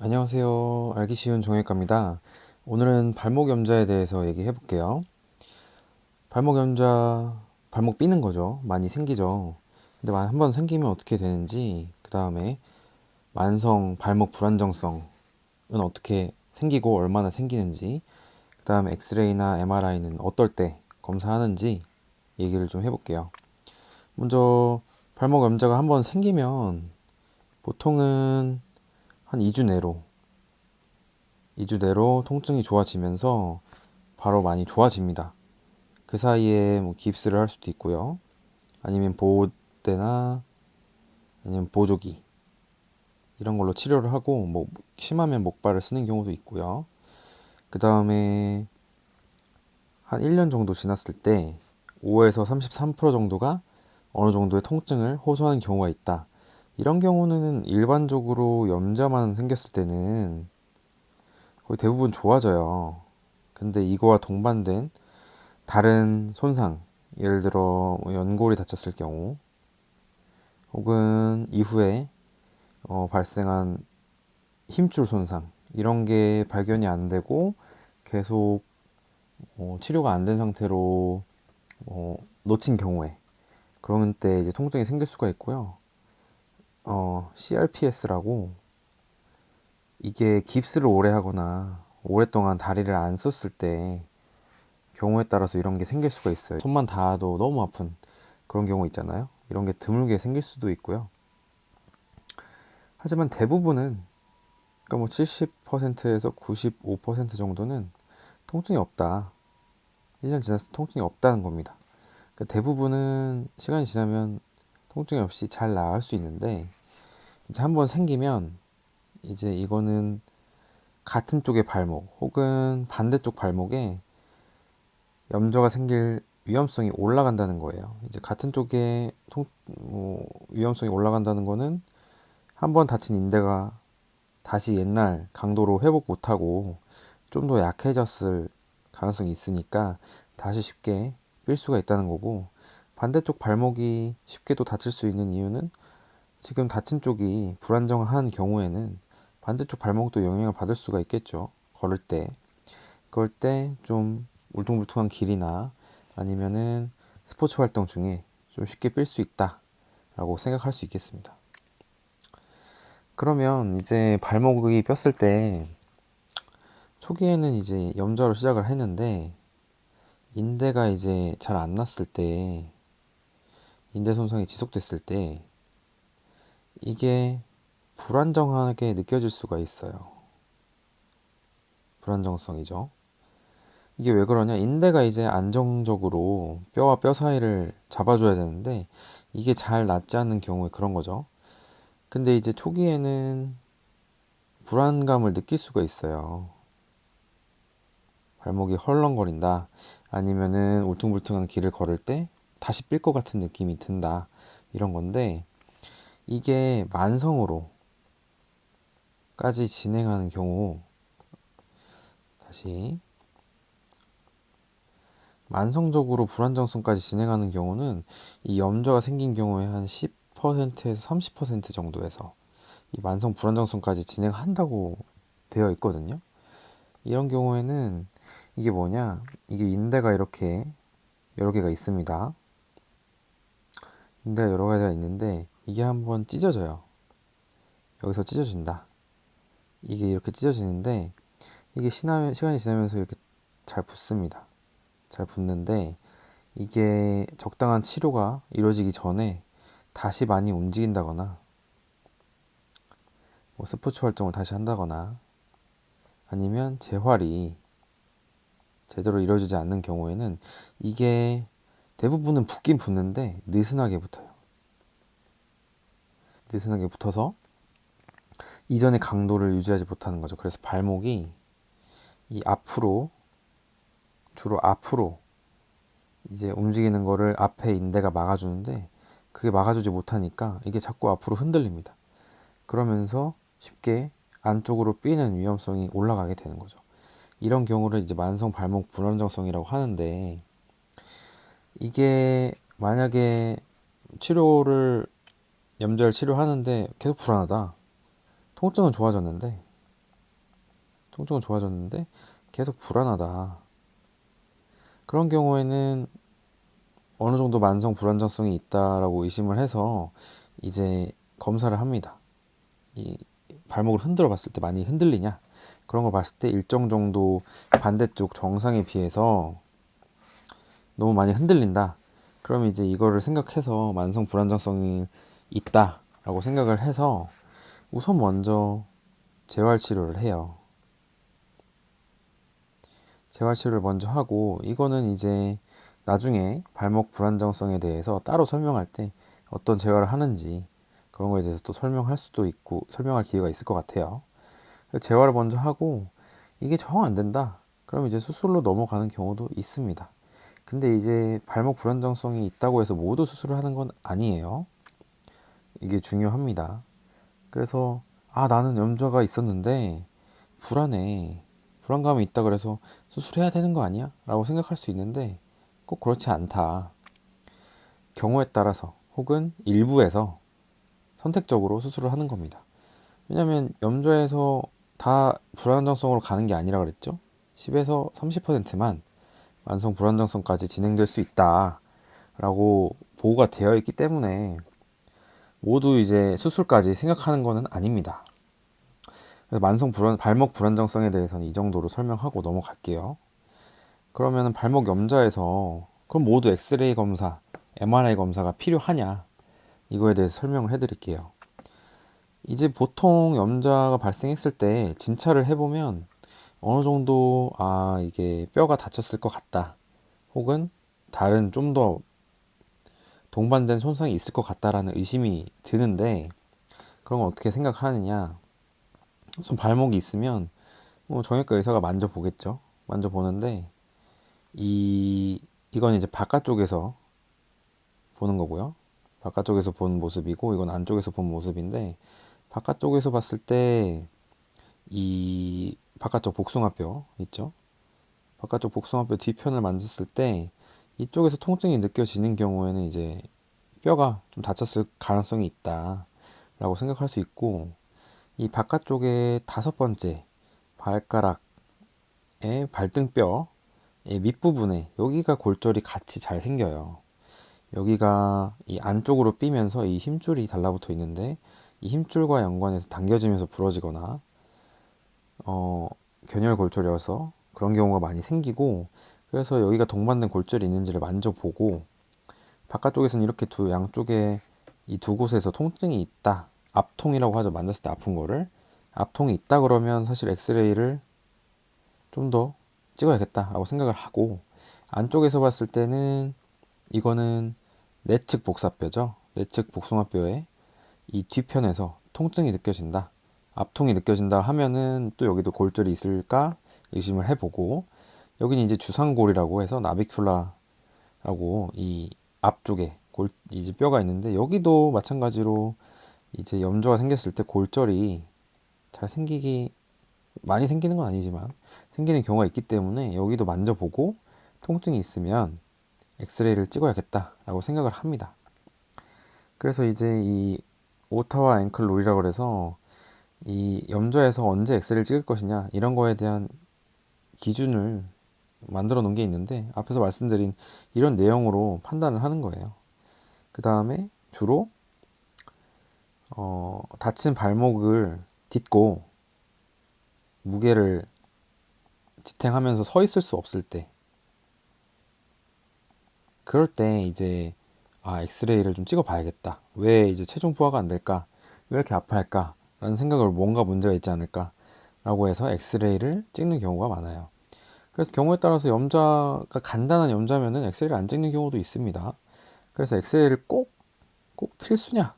안녕하세요. 알기 쉬운 정형외과입니다. 오늘은 발목 염좌에 대해서 얘기해 볼게요. 발목 염좌, 발목 삐는 거죠. 많이 생기죠. 근데 한번 생기면 어떻게 되는지, 그 다음에 만성 발목 불안정성은 어떻게 생기고 얼마나 생기는지, 그 다음에 엑스레이나 MRI는 어떨 때 검사하는지 얘기를 좀 해볼게요. 먼저 발목 염좌가 한번 생기면 보통은 한 2주 내로 통증이 좋아지면서 바로 많이 좋아집니다. 그 사이에 뭐 깁스를 할 수도 있고요. 아니면 보호대나 아니면 보조기 이런 걸로 치료를 하고 뭐 심하면 목발을 쓰는 경우도 있고요. 그 다음에 한 1년 정도 지났을 때 5에서 33% 정도가 어느 정도의 통증을 호소하는 경우가 있다. 이런 경우는 일반적으로 염좌만 생겼을 때는 거의 대부분 좋아져요. 근데 이거와 동반된 다른 손상, 예를 들어 뭐 연골이 다쳤을 경우, 혹은 이후에 발생한 힘줄 손상, 이런 게 발견이 안 되고 계속 치료가 안 된 상태로 놓친 경우에, 그런 때 이제 통증이 생길 수가 있고요. CRPS라고, 이게 깁스를 오래 하거나 오랫동안 다리를 안 썼을 때 경우에 따라서 이런 게 생길 수가 있어요. 손만 닿아도 너무 아픈 그런 경우 있잖아요. 이런 게 드물게 생길 수도 있고요. 하지만 대부분은, 그러니까 뭐 70%에서 95% 정도는 통증이 없다. 1년 지나서 통증이 없다는 겁니다. 그러니까 대부분은 시간이 지나면 통증이 없이 잘 나을 수 있는데, 이제 한번 생기면 이제 이거는 같은 쪽의 발목 혹은 반대쪽 발목에 염좌가 생길 위험성이 올라간다는 거예요. 이제 같은 쪽에 위험성이 올라간다는 거는 한 번 다친 인대가 다시 옛날 강도로 회복 못하고 좀 더 약해졌을 가능성이 있으니까 다시 쉽게 삘 수가 있다는 거고, 반대쪽 발목이 쉽게 또 다칠 수 있는 이유는 지금 다친 쪽이 불안정한 경우에는 반대쪽 발목도 영향을 받을 수가 있겠죠. 걸을 때. 그럴 때 좀 울퉁불퉁한 길이나 아니면은 스포츠 활동 중에 좀 쉽게 삘 수 있다라고 생각할 수 있겠습니다. 그러면 이제 발목이 뼈을 때 초기에는 이제 염좌로 시작을 했는데, 인대가 이제 잘 안 났을 때, 인대 손상이 지속됐을 때 이게 불안정하게 느껴질 수가 있어요. 불안정성이죠. 이게 왜 그러냐? 인대가 이제 안정적으로 뼈와 뼈 사이를 잡아줘야 되는데 이게 잘 낫지 않는 경우에 그런 거죠. 근데 이제 초기에는 불안감을 느낄 수가 있어요. 발목이 헐렁거린다. 아니면은 울퉁불퉁한 길을 걸을 때 다시 삘 것 같은 느낌이 든다. 이런 건데, 이게 만성으로까지 진행하는 경우, 다시 만성적으로 불안정성까지 진행하는 경우는 이 염좌가 생긴 경우에 한 10%에서 30% 정도에서 이 만성 불안정성까지 진행한다고 되어 있거든요. 이런 경우에는 이게 뭐냐? 이게 인대가 이렇게 여러 개가 있습니다. 인대가 여러 가지가 있는데 이게 한번 찢어져요. 여기서 찢어진다. 이게 이렇게 찢어지는데 이게 시간이 지나면서 이렇게 잘 붙습니다. 잘 붙는데 이게 적당한 치료가 이루어지기 전에 다시 많이 움직인다거나 뭐 스포츠 활동을 다시 한다거나 아니면 재활이 제대로 이루어지지 않는 경우에는 이게 대부분은 붙긴 붙는데 느슨하게 붙어요. 느슨하게 붙어서 이전의 강도를 유지하지 못하는 거죠. 그래서 발목이 이 앞으로, 주로 앞으로 이제 움직이는 거를 앞에 인대가 막아주는데 그게 막아주지 못하니까 이게 자꾸 앞으로 흔들립니다. 그러면서 쉽게 안쪽으로 삐는 위험성이 올라가게 되는 거죠. 이런 경우를 이제 만성 발목 불안정성이라고 하는데, 이게 만약에 치료를 염좌를 치료하는데 계속 불안하다. 통증은 좋아졌는데 통증은 좋아졌는데 계속 불안하다. 그런 경우에는 어느 정도 만성 불안정성이 있다라고 의심을 해서 이제 검사를 합니다. 이 발목을 흔들어 봤을 때 많이 흔들리냐? 그런 걸 봤을 때 일정 정도 반대쪽 정상에 비해서 너무 많이 흔들린다. 그럼 이제 이거를 생각해서 만성 불안정성이 있다라고 생각을 해서 우선 먼저 재활 치료를 해요. 재활 치료를 먼저 하고 이거는 이제 나중에 발목 불안정성에 대해서 따로 설명할 때 어떤 재활을 하는지 그런 거에 대해서 또 설명할 수도 있고 설명할 기회가 있을 것 같아요. 재활을 먼저 하고 이게 정 안 된다. 그럼 이제 수술로 넘어가는 경우도 있습니다. 근데 이제 발목 불안정성이 있다고 해서 모두 수술을 하는 건 아니에요. 이게 중요합니다. 그래서 아 나는 염좌가 있었는데 불안해. 불안감이 있다 그래서 수술해야 되는 거 아니야? 라고 생각할 수 있는데 꼭 그렇지 않다. 경우에 따라서 혹은 일부에서 선택적으로 수술을 하는 겁니다. 왜냐면 염좌에서 다 불안정성으로 가는 게 아니라 그랬죠. 10에서 30%만 만성 불안정성까지 진행될 수 있다 라고 보고가 되어 있기 때문에 모두 이제 수술까지 생각하는 것은 아닙니다. 그래서 발목 불안정성에 대해서는 이 정도로 설명하고 넘어갈게요. 그러면 발목 염좌에서 그럼 모두 엑스레이 검사, MRI 검사가 필요하냐? 이거에 대해서 설명을 해드릴게요. 이제 보통 염좌가 발생했을 때 진찰을 해보면 어느 정도 이게 뼈가 다쳤을 것 같다. 혹은 다른 좀 더 동반된 손상이 있을 것 같다라는 의심이 드는데 그런 건 어떻게 생각하느냐? 우선 발목이 있으면 뭐 정형외과 의사가 만져보겠죠. 만져보는데 이건 이제 바깥쪽에서 보는 거고요. 바깥쪽에서 본 모습이고 이건 안쪽에서 본 모습인데 바깥쪽에서 봤을 때 이 바깥쪽 복숭아뼈 있죠? 바깥쪽 복숭아뼈 뒤편을 만졌을 때 이쪽에서 통증이 느껴지는 경우에는 이제 뼈가 좀 다쳤을 가능성이 있다라고 생각할 수 있고 이 바깥쪽에 다섯 번째 발가락의 발등뼈의 밑부분에 여기가 골절이 같이 잘 생겨요. 여기가 이 안쪽으로 삐면서 이 힘줄이 달라붙어 있는데 이 힘줄과 연관해서 당겨지면서 부러지거나 균열 골절이어서 그런 경우가 많이 생기고 그래서 여기가 동반된 골절이 있는지를 만져보고 바깥쪽에서는 이렇게 양쪽에 이 두 곳에서 통증이 있다. 압통이라고 하죠. 만졌을 때 아픈 거를. 압통이 있다 그러면 사실 엑스레이를 좀 더 찍어야겠다라고 생각을 하고 안쪽에서 봤을 때는 이거는 내측 복사뼈죠. 내측 복숭아뼈의 이 뒤편에서 통증이 느껴진다. 압통이 느껴진다 하면은 또 여기도 골절이 있을까 의심을 해보고 여기는 이제 주상골이라고 해서 나비큘라라고 이 앞쪽에 이제 뼈가 있는데 여기도 마찬가지로 이제 염좌가 생겼을 때 골절이 잘 생기기 많이 생기는 건 아니지만 생기는 경우가 있기 때문에 여기도 만져보고 통증이 있으면 엑스레이를 찍어야겠다라고 생각을 합니다. 그래서 이제 이 오타와 앵클 롤이라고 그래서 이 염좌에서 언제 엑스레이를 찍을 것이냐 이런 거에 대한 기준을 만들어 놓은 게 있는데 앞에서 말씀드린 이런 내용으로 판단을 하는 거예요. 그 다음에 주로 다친 발목을 딛고 무게를 지탱하면서 서 있을 수 없을 때 그럴 때 이제 엑스레이를 좀 찍어 봐야겠다. 왜 이제 체중 부하가 안 될까? 왜 이렇게 아파할까? 라는 생각을 뭔가 문제가 있지 않을까? 라고 해서 엑스레이를 찍는 경우가 많아요. 그래서 경우에 따라서 염좌가 간단한 염좌면은 엑스레이를 안 찍는 경우도 있습니다. 그래서 엑스레이를 꼭 필수냐?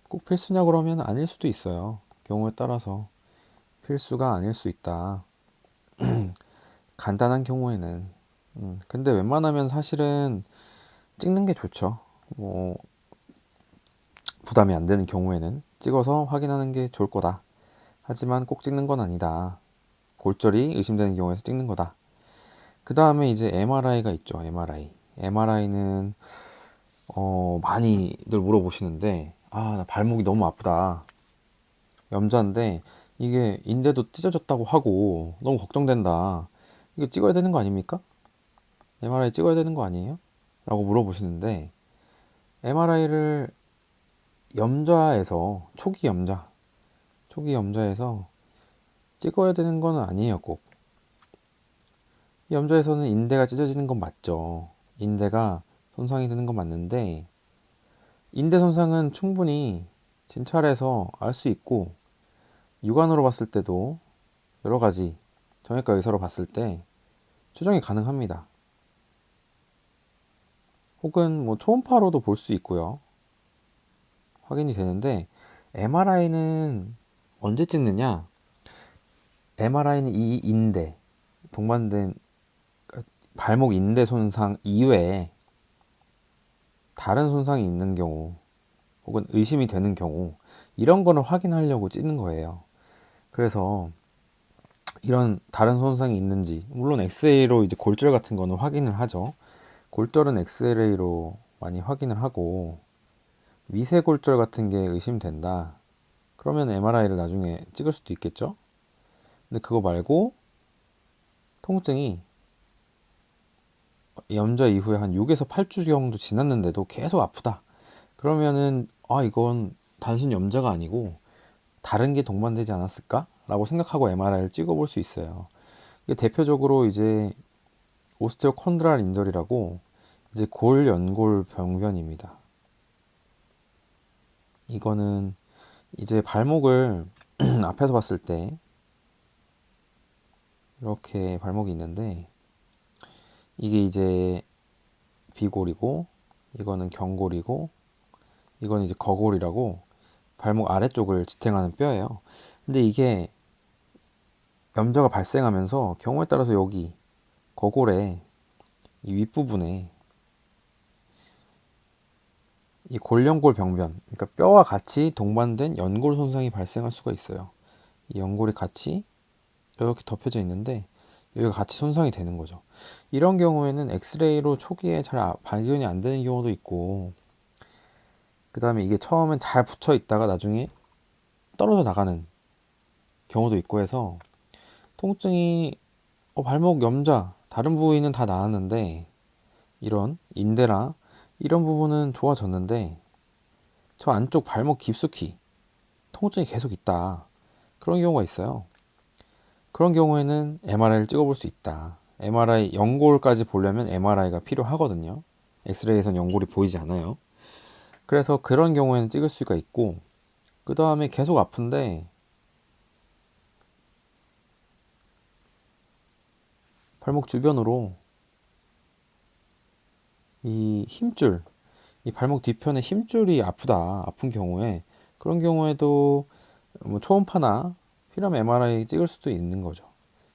꼭 필수냐 그러면 아닐 수도 있어요. 경우에 따라서 필수가 아닐 수 있다. 간단한 경우에는. 근데 웬만하면 사실은 찍는 게 좋죠. 뭐 부담이 안 되는 경우에는 찍어서 확인하는 게 좋을 거다. 하지만 꼭 찍는 건 아니다. 골절이 의심되는 경우에서 찍는 거다. 그 다음에 이제 MRI가 있죠. MRI. MRI는 많이들 물어보시는데 나 발목이 너무 아프다. 염좌인데 이게 인대도 찢어졌다고 하고 너무 걱정된다. 이거 찍어야 되는 거 아닙니까? MRI 찍어야 되는 거 아니에요? 라고 물어보시는데 MRI를 염좌에서 초기 염좌에서 찍어야 되는 건 아니에요. 꼭 염좌에서는 인대가 찢어지는 건 맞죠. 인대가 손상이 되는 건 맞는데 인대 손상은 충분히 진찰해서 알 수 있고 육안으로 봤을 때도 여러 가지 정형외과 의사로 봤을 때 추정이 가능합니다. 혹은 뭐 초음파로도 볼 수 있고요. 확인이 되는데 MRI는 언제 찍느냐? MRI는 이 인대, 동반된 발목 인대 손상 이외에 다른 손상이 있는 경우 혹은 의심이 되는 경우 이런 거를 확인하려고 찍는 거예요. 그래서 이런 다른 손상이 있는지 물론 엑스레이로 이제 골절 같은 거는 확인을 하죠. 골절은 엑스레이로 많이 확인을 하고 미세골절 같은 게 의심된다. 그러면 MRI를 나중에 찍을 수도 있겠죠. 근데 그거 말고 통증이 염좌 이후에 한 6에서 8주 정도 지났는데도 계속 아프다. 그러면은 이건 단순 염좌가 아니고 다른 게 동반되지 않았을까? 라고 생각하고 MRI를 찍어볼 수 있어요. 이게 대표적으로 이제 오스테오콘드랄 인절이라고 이제 골연골 병변입니다. 이거는 이제 발목을 앞에서 봤을 때 이렇게 발목이 있는데 이게 이제 비골이고 이거는 경골이고 이거는 이제 거골이라고 발목 아래쪽을 지탱하는 뼈예요. 근데 이게 염좌가 발생하면서 경우에 따라서 여기 거골의 이 윗부분에 이 골연골 병변, 그러니까 뼈와 같이 동반된 연골 손상이 발생할 수가 있어요. 이 연골이 같이 이렇게 덮여져 있는데 여기가 같이 손상이 되는 거죠. 이런 경우에는 엑스레이로 초기에 잘 발견이 안 되는 경우도 있고 그 다음에 이게 처음엔 잘 붙여 있다가 나중에 떨어져 나가는 경우도 있고 해서 통증이 발목 염좌 다른 부위는 다 나았는데 이런 인대랑 이런 부분은 좋아졌는데 저 안쪽 발목 깊숙이 통증이 계속 있다. 그런 경우가 있어요. 그런 경우에는 MRI를 찍어볼 수 있다. MRI 연골까지 보려면 MRI가 필요하거든요. 엑스레이에선 연골이 보이지 않아요. 그래서 그런 경우에는 찍을 수가 있고 그 다음에 계속 아픈데 발목 주변으로 이 힘줄, 이 발목 뒤편에 힘줄이 아픈 경우에 그런 경우에도 뭐 초음파나 피람 MRI 찍을 수도 있는 거죠.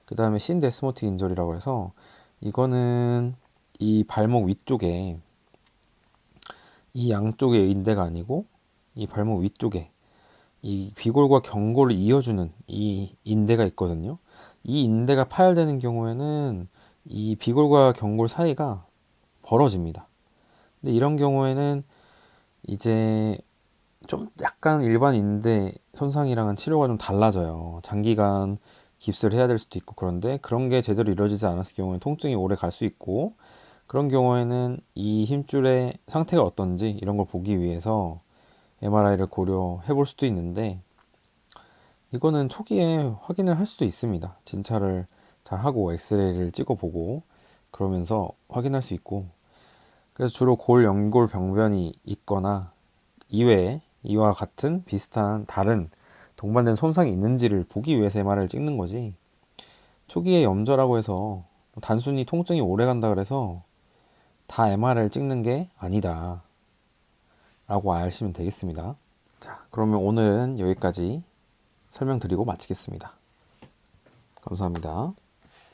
그 다음에 신데스모틱 인절이라고 해서 이거는 이 발목 위쪽에 이 양쪽의 인대가 아니고 이 발목 위쪽에 이 비골과 경골을 이어주는 이 인대가 있거든요. 이 인대가 파열되는 경우에는 이 비골과 경골 사이가 벌어집니다. 근데 이런 경우에는 이제 좀 약간 일반 인대 손상이랑은 치료가 좀 달라져요. 장기간 깁스를 해야 될 수도 있고 그런데 그런 게 제대로 이루어지지 않았을 경우에 통증이 오래 갈 수 있고 그런 경우에는 이 힘줄의 상태가 어떤지 이런 걸 보기 위해서 MRI를 고려해 볼 수도 있는데 이거는 초기에 확인을 할 수도 있습니다. 진찰을 잘 하고 엑스레이를 찍어보고 그러면서 확인할 수 있고 그래서 주로 골, 연골 병변이 있거나 이외에 이와 같은 비슷한 다른 동반된 손상이 있는지를 보기 위해서 MRI를 찍는 거지 초기에 염좌라고 해서 단순히 통증이 오래 간다 그래서 다 MRI를 찍는 게 아니다 라고 아시면 되겠습니다. 자, 그러면 오늘은 여기까지 설명드리고 마치겠습니다. 감사합니다.